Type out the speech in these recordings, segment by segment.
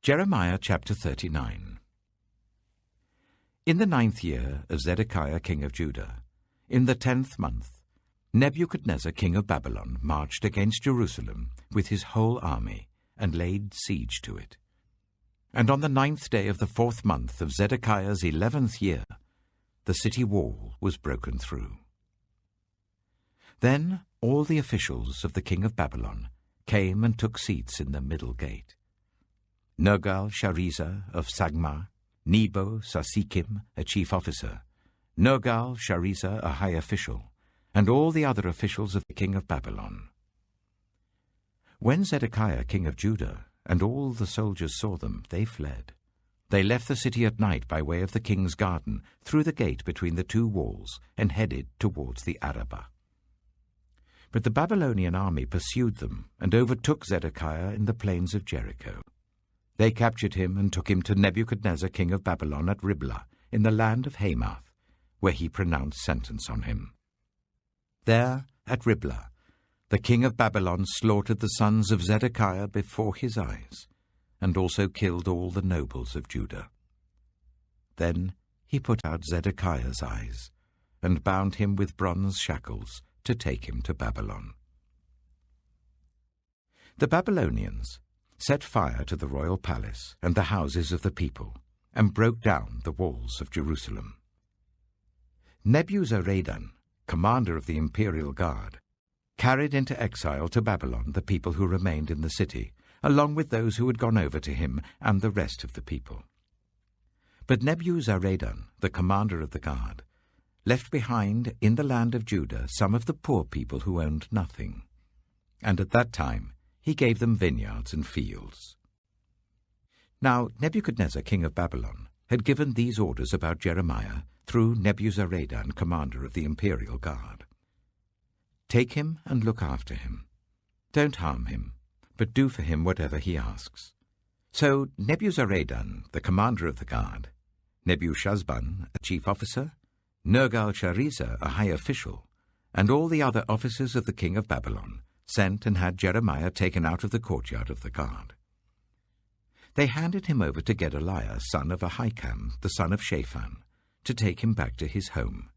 Jeremiah chapter 39. In the 9th year of Zedekiah king of Judah, in the 10th month, Nebuchadnezzar king of Babylon marched against Jerusalem with his whole army and laid siege to it. And on the 9th day of the 4th month of Zedekiah's 11th year, the city wall was broken through. Then all the officials of the king of Babylon came and took seats in the middle gate. Nergal-Sharezer of Sagma, Nebo-Sarsekim, a chief officer, Nergal-Sharezer, a high official, and all the other officials of the king of Babylon. When Zedekiah king of Judah and all the soldiers saw them, they fled. They left the city at night by way of the king's garden, through the gate between the two walls, and headed towards the Arabah. But the Babylonian army pursued them and overtook Zedekiah in the plains of Jericho. They captured him and took him to Nebuchadnezzar king of Babylon at Riblah, in the land of Hamath, where he pronounced sentence on him. There, at Riblah, the king of Babylon slaughtered the sons of Zedekiah before his eyes, and also killed all the nobles of Judah. Then he put out Zedekiah's eyes, and bound him with bronze shackles to take him to Babylon. The Babylonians set fire to the royal palace and the houses of the people, and broke down the walls of Jerusalem. Nebuzaradan, commander of the imperial guard, carried into exile to Babylon the people who remained in the city, along with those who had gone over to him and the rest of the people. But Nebuzaradan, the commander of the guard, left behind in the land of Judah some of the poor people who owned nothing, and at that time he gave them vineyards and fields. Now Nebuchadnezzar king of Babylon had given these orders about Jeremiah through Nebuzaradan, commander of the imperial guard. Take him and look after him. Don't harm him, but do for him whatever he asks. So Nebuzaradan, the commander of the guard, Nebuchadnezzar, a chief officer, Nergal-Sharezer, a high official, and all the other officers of the king of Babylon sent and had Jeremiah taken out of the courtyard of the guard. They handed him over to Gedaliah, son of Ahikam, the son of Shaphan, to take him back to his home.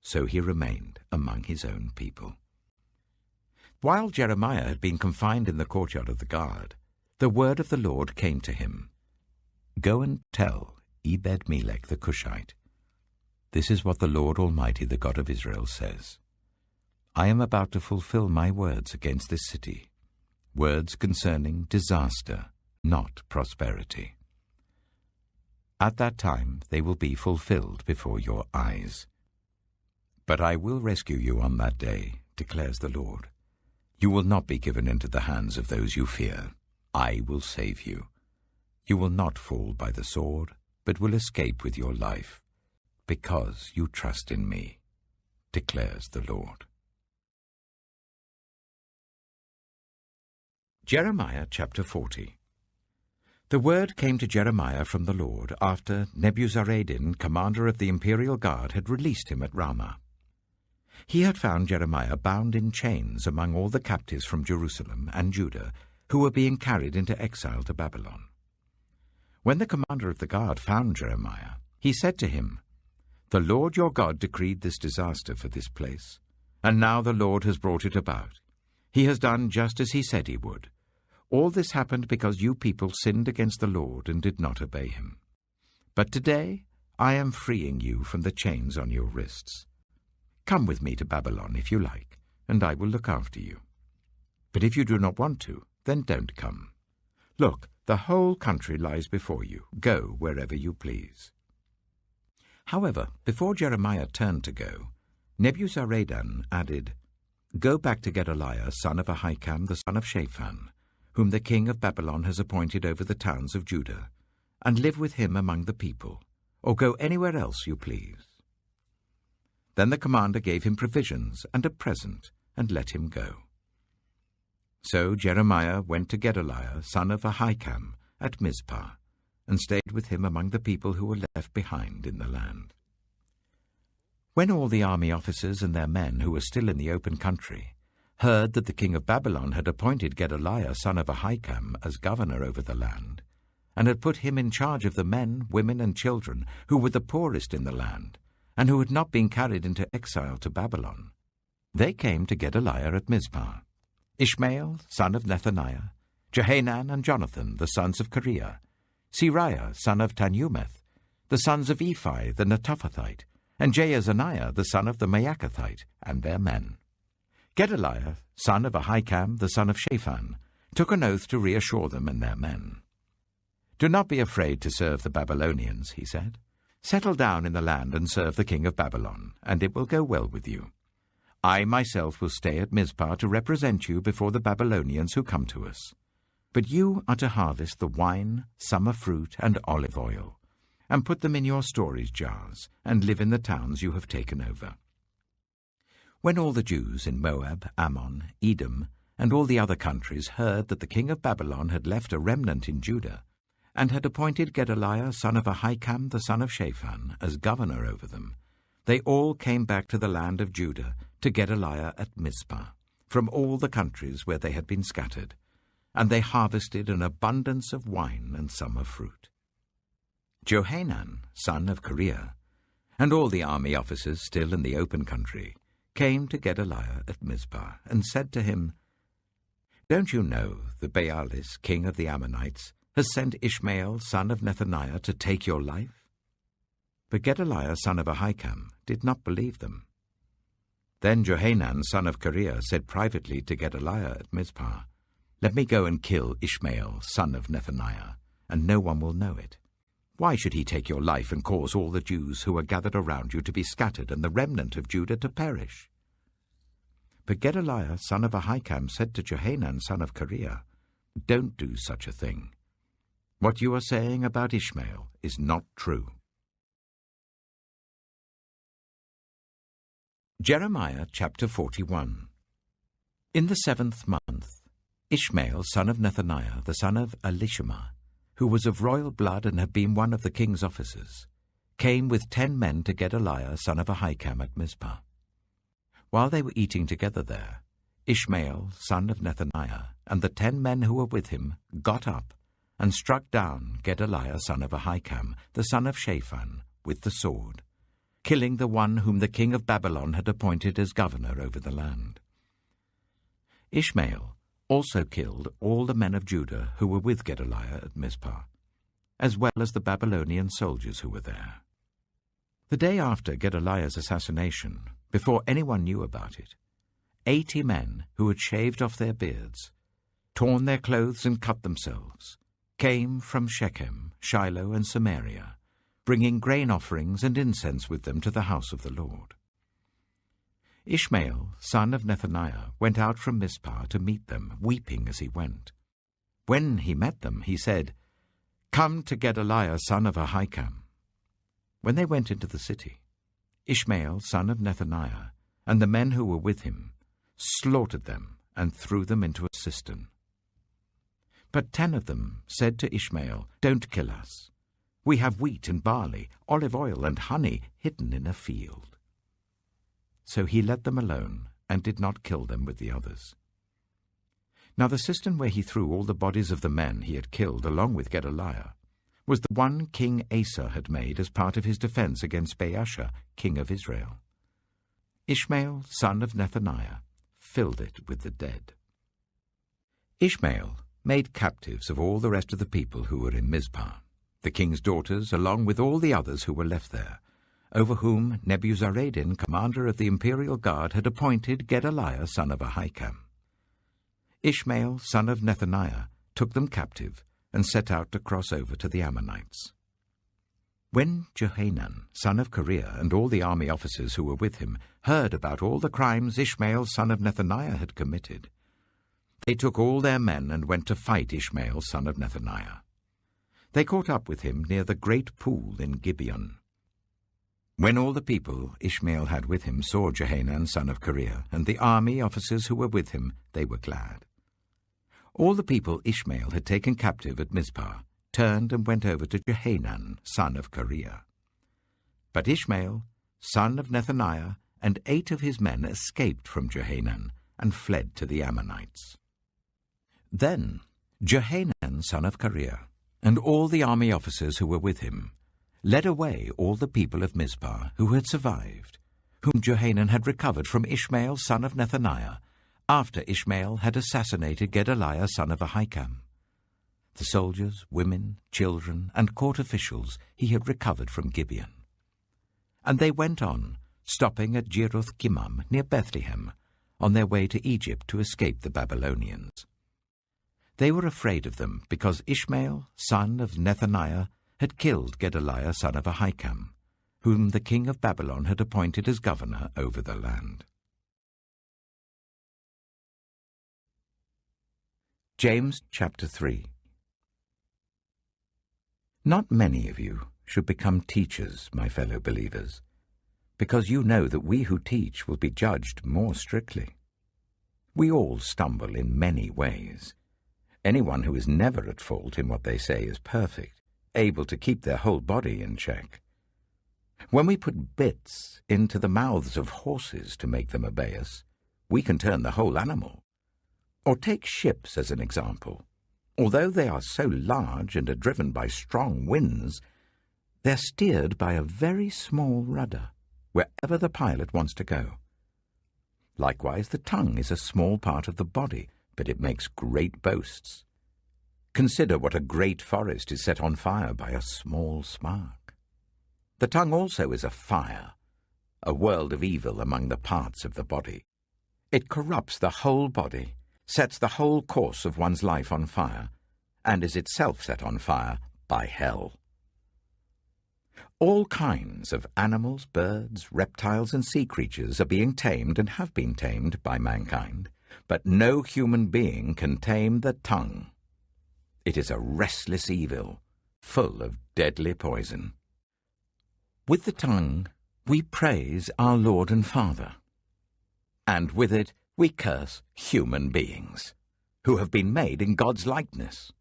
So he remained among his own people. While Jeremiah had been confined in the courtyard of the guard, the word of the Lord came to him. Go and tell Ebed-Melech the Cushite, this is what the Lord Almighty, the God of Israel, says. I am about to fulfill my words against this city, words concerning disaster, not prosperity. At that time they will be fulfilled before your eyes. But I will rescue you on that day, declares the Lord. You will not be given into the hands of those you fear. I will save you. You will not fall by the sword, but will escape with your life, because you trust in me, declares the Lord. Jeremiah chapter 40. The word came to Jeremiah from the Lord after Nebuzaradan, commander of the imperial guard, had released him at Ramah. He had found Jeremiah bound in chains among all the captives from Jerusalem and Judah who were being carried into exile to Babylon. When the commander of the guard found Jeremiah, he said to him, The Lord your God decreed this disaster for this place, and now the Lord has brought it about. He has done just as he said he would. All this happened because you people sinned against the Lord and did not obey him. But today I am freeing you from the chains on your wrists. Come with me to Babylon if you like, and I will look after you. But if you do not want to, then don't come. Look, the whole country lies before you. Go wherever you please. However, before Jeremiah turned to go, Nebuzaradan added, Go back to Gedaliah, son of Ahikam, the son of Shaphan, whom the king of Babylon has appointed over the towns of Judah, and live with him among the people, or go anywhere else you please. Then the commander gave him provisions and a present, and let him go. So Jeremiah went to Gedaliah, son of Ahikam, at Mizpah, and stayed with him among the people who were left behind in the land. When all the army officers and their men who were still in the open country heard that the king of Babylon had appointed Gedaliah son of Ahikam as governor over the land, and had put him in charge of the men, women, and children who were the poorest in the land, and who had not been carried into exile to Babylon. They came to Gedaliah at Mizpah: Ishmael, son of Nethaniah, Jehanan and Jonathan, the sons of Kareah, Seraiah, son of Tanumeth, the sons of Ephi the Netophathite, and Jaazaniah, the son of the Maacathite, and their men. Gedaliah, son of Ahikam, the son of Shaphan, took an oath to reassure them and their men. "Do not be afraid to serve the Babylonians," he said. "Settle down in the land and serve the king of Babylon, and it will go well with you. I myself will stay at Mizpah to represent you before the Babylonians who come to us. But you are to harvest the wine, summer fruit, and olive oil, and put them in your storage jars, and live in the towns you have taken over." When all the Jews in Moab, Ammon, Edom, and all the other countries heard that the king of Babylon had left a remnant in Judah, and had appointed Gedaliah, son of Ahikam, the son of Shaphan, as governor over them, they all came back to the land of Judah to Gedaliah at Mizpah, from all the countries where they had been scattered, and they harvested an abundance of wine and summer fruit. Johanan, son of Kareah, and all the army officers still in the open country, came to Gedaliah at Mizpah, and said to him, "Don't you know that Baalis, king of the Ammonites, has sent Ishmael, son of Nethaniah, to take your life?" But Gedaliah, son of Ahikam, did not believe them. Then Johanan, son of Kareah, said privately to Gedaliah at Mizpah, "Let me go and kill Ishmael, son of Nethaniah, and no one will know it. Why should he take your life and cause all the Jews who are gathered around you to be scattered and the remnant of Judah to perish?" But Gedaliah, son of Ahikam, said to Johanan, son of Kareah, "Don't do such a thing. What you are saying about Ishmael is not true." Jeremiah chapter 41. In the 7th month, Ishmael, son of Nethaniah, the son of Elishama, who was of royal blood and had been one of the king's officers, came with 10 men to Gedaliah, son of Ahikam, at Mizpah. While they were eating together there, Ishmael, son of Nethaniah, and the 10 men who were with him got up and struck down Gedaliah, son of Ahikam, the son of Shaphan, with the sword, killing the one whom the king of Babylon had appointed as governor over the land. Ishmael also killed all the men of Judah who were with Gedaliah at Mizpah, as well as the Babylonian soldiers who were there. The day after Gedaliah's assassination, before anyone knew about it, 80 men who had shaved off their beards, torn their clothes and cut themselves, came from Shechem, Shiloh, and Samaria, bringing grain offerings and incense with them to the house of the Lord. Ishmael, son of Nethaniah, went out from Mizpah to meet them, weeping as he went. When he met them, he said, "Come to Gedaliah, son of Ahikam." When they went into the city, Ishmael, son of Nethaniah, and the men who were with him slaughtered them and threw them into a cistern. But 10 of them said to Ishmael, "Don't kill us. We have wheat and barley, olive oil and honey hidden in a field." So he let them alone and did not kill them with the others. Now the cistern where he threw all the bodies of the men he had killed along with Gedaliah was the one King Asa had made as part of his defense against Baasha, king of Israel. Ishmael, son of Nethaniah, filled it with the dead. Ishmael made captives of all the rest of the people who were in Mizpah, the king's daughters, along with all the others who were left there, over whom Nebuzaradan, commander of the imperial guard, had appointed Gedaliah, son of Ahikam. Ishmael, son of Nethaniah, took them captive and set out to cross over to the Ammonites. When Johanan, son of Kareah, and all the army officers who were with him heard about all the crimes Ishmael, son of Nethaniah, had committed, they took all their men and went to fight Ishmael, son of Nethaniah. They caught up with him near the great pool in Gibeon. When all the people Ishmael had with him saw Johanan, son of Kareah, and the army officers who were with him, they were glad. All the people Ishmael had taken captive at Mizpah turned and went over to Johanan, son of Kareah. But Ishmael, son of Nethaniah, and 8 of his men escaped from Johanan and fled to the Ammonites. Then Johanan, son of Kareah, and all the army officers who were with him, led away all the people of Mizpah who had survived, whom Johanan had recovered from Ishmael son of Nethaniah, after Ishmael had assassinated Gedaliah son of Ahikam. The soldiers, women, children, and court officials he had recovered from Gibeon. And they went on, stopping at Jeruth-Kimmam near Bethlehem, on their way to Egypt to escape the Babylonians. They were afraid of them because Ishmael, son of Nethaniah, had killed Gedaliah son of Ahikam, whom the king of Babylon had appointed as governor over the land. James chapter 3. Not many of you should become teachers, my fellow believers, because you know that we who teach will be judged more strictly. We all stumble in many ways. Anyone who is never at fault in what they say is perfect, able to keep their whole body in check. When we put bits into the mouths of horses to make them obey us, we can turn the whole animal. Or take ships as an example. Although they are so large and are driven by strong winds, they're steered by a very small rudder, wherever the pilot wants to go. Likewise, the tongue is a small part of the body, but it makes great boasts. Consider what a great forest is set on fire by a small spark. The tongue also is a fire, a world of evil among the parts of the body. It corrupts the whole body, sets the whole course of one's life on fire, and is itself set on fire by hell. All kinds of animals, birds, reptiles, and sea creatures are being tamed and have been tamed by mankind, but no human being can tame the tongue. It is a restless evil, full of deadly poison. With the tongue we praise our Lord and Father, and with it we curse human beings, who have been made in God's likeness.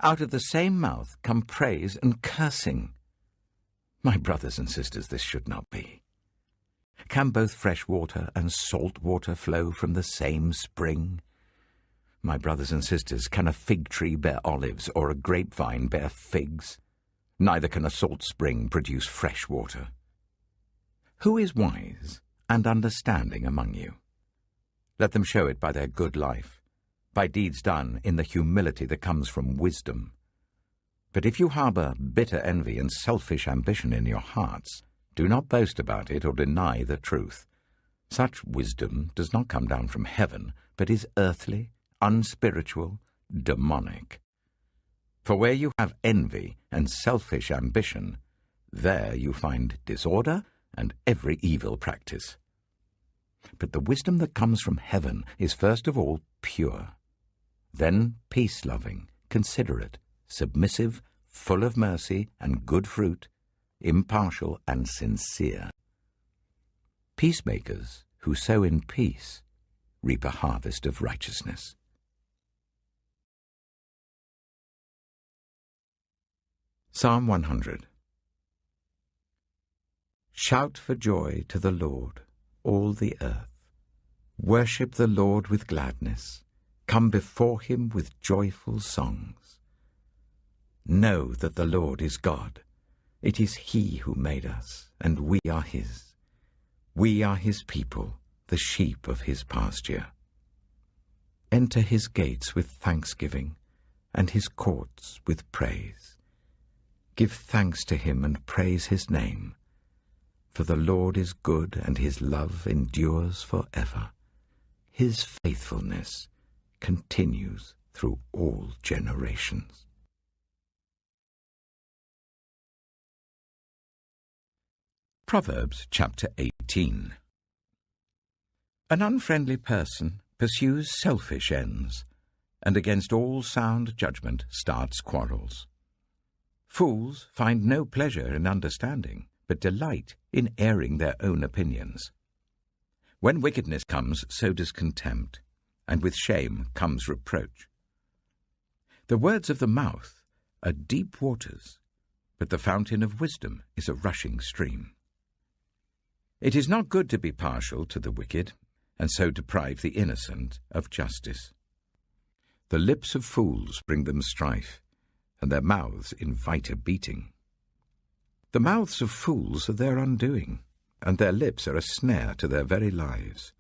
Out of the same mouth come praise and cursing. My brothers and sisters, this should not be. Can both fresh water and salt water flow from the same spring? My brothers and sisters, can a fig tree bear olives or a grapevine bear figs? Neither can a salt spring produce fresh water. Who is wise and understanding among you? Let them show it by their good life, by deeds done in the humility that comes from wisdom. But if you harbor bitter envy and selfish ambition in your hearts, do not boast about it or deny the truth. Such wisdom does not come down from heaven, but is earthly, unspiritual, demonic. For where you have envy and selfish ambition, there you find disorder and every evil practice. But the wisdom that comes from heaven is first of all pure, then peace-loving, considerate, submissive, full of mercy and good fruit, impartial and sincere. Peacemakers who sow in peace reap a harvest of righteousness. Psalm 100. Shout for joy to the Lord, all the earth. Worship the Lord with gladness. Come before him with joyful songs. Know that the Lord is God. It is he who made us, and we are his. We are his people, the sheep of his pasture. Enter his gates with thanksgiving, and his courts with praise. Give thanks to him and praise his name. For the Lord is good, and his love endures forever. His faithfulness continues through all generations. Proverbs chapter 18. An unfriendly person pursues selfish ends, and against all sound judgment starts quarrels. Fools find no pleasure in understanding, but delight in airing their own opinions. When wickedness comes, so does contempt, and with shame comes reproach. The words of the mouth are deep waters, but the fountain of wisdom is a rushing stream. It is not good to be partial to the wicked, and so deprive the innocent of justice. The lips of fools bring them strife, and their mouths invite a beating. The mouths of fools are their undoing, and their lips are a snare to their very lives.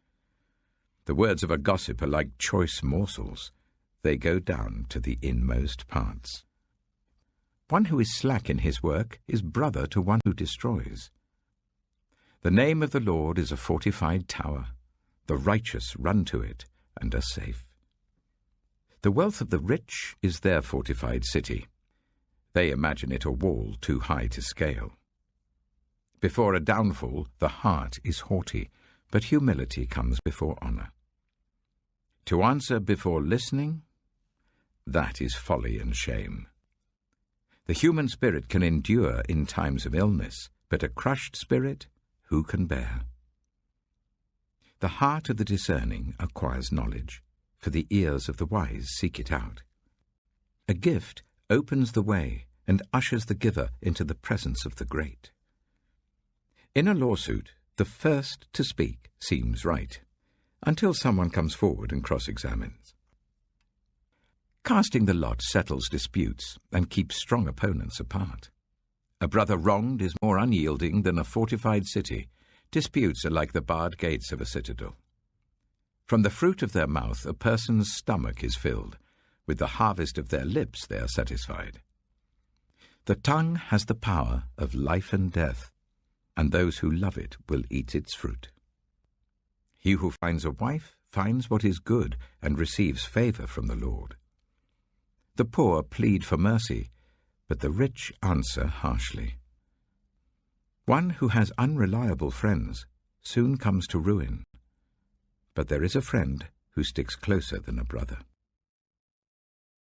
The words of a gossip are like choice morsels. They go down to the inmost parts. One who is slack in his work is brother to one who destroys. The name of the Lord is a fortified tower. The righteous run to it and are safe. The wealth of the rich is their fortified city. They imagine it a wall too high to scale. Before a downfall, the heart is haughty, but humility comes before honor. To answer before listening, that is folly and shame. The human spirit can endure in times of illness, but a crushed spirit, who can bear? The heart of the discerning acquires knowledge, for the ears of the wise seek it out. A gift opens the way and ushers the giver into the presence of the great. In a lawsuit, the first to speak seems right, until someone comes forward and cross-examines. Casting the lot settles disputes and keeps strong opponents apart. A brother wronged is more unyielding than a fortified city. Disputes are like the barred gates of a citadel. From the fruit of their mouth a person's stomach is filled. With the harvest of their lips they are satisfied. The tongue has the power of life and death, and those who love it will eat its fruit. He who finds a wife finds what is good and receives favor from the Lord. The poor plead for mercy, but the rich answer harshly. One who has unreliable friends soon comes to ruin, but there is a friend who sticks closer than a brother.